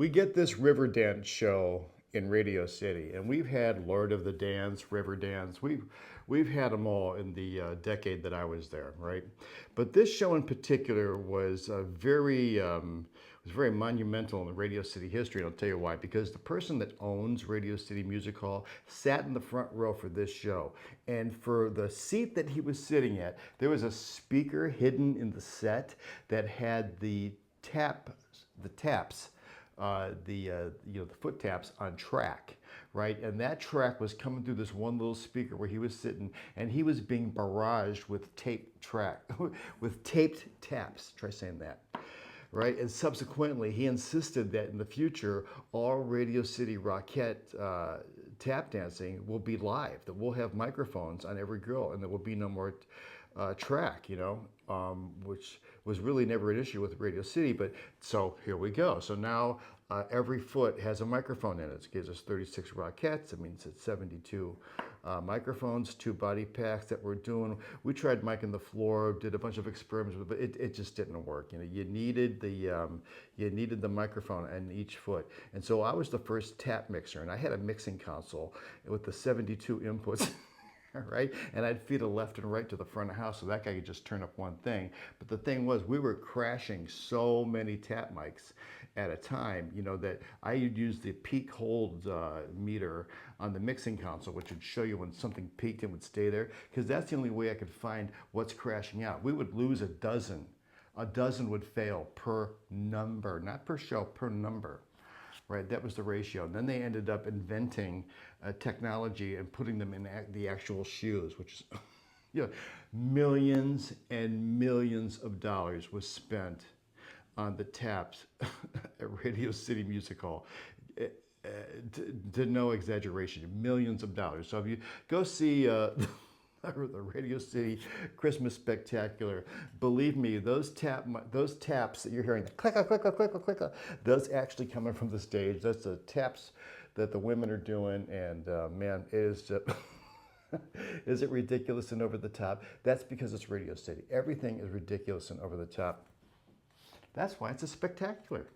we get this river dance show in Radio City, and we've had Lord of the Dance, River Dance. We've had them all in the decade that I was there, right? But this show in particular was very monumental in the Radio City history, and I'll tell you why. Because the person that owns Radio City Music Hall sat in the front row for this show, and for the seat that he was sitting at, there was a speaker hidden in the set that had the taps, the foot taps on track, right? And that track was coming through this one little speaker where he was sitting, and he was being barraged with with taped taps. Try saying that. Right, and subsequently, he insisted that in the future, all Radio City Rockette tap dancing will be live. That we'll have microphones on every girl, and there will be no more track. Which was really never an issue with Radio City. But so here we go. So now every foot has a microphone in it. It gives us 36 Rockettes. It means it's 72 microphones, 2 body packs that we're doing. We tried micing the floor, did a bunch of experiments with it, but it just didn't work. You needed the microphone on each foot. And so I was the first tap mixer, and I had a mixing console with the 72 inputs. Right? And I'd feed a left and right to the front of the house so that guy could just turn up one thing. But the thing was, we were crashing so many tap mics at a time, that I would use the peak hold meter on the mixing console, which would show you when something peaked and would stay there, because that's the only way I could find what's crashing out. We would lose a dozen. A dozen would fail per number, not per show, per number. Right, that was the ratio. And then they ended up inventing technology and putting them in the actual shoes, which is, millions and millions of dollars was spent on the taps at Radio City Music Hall. To no exaggeration, millions of dollars. So if you go see the Radio City Christmas Spectacular, believe me, those taps that you're hearing, the click, click, click, click, click, those actually coming from the stage. That's the taps that the women are doing, and man, it is just is it ridiculous and over the top? That's because it's Radio City. Everything is ridiculous and over the top. That's why it's a spectacular.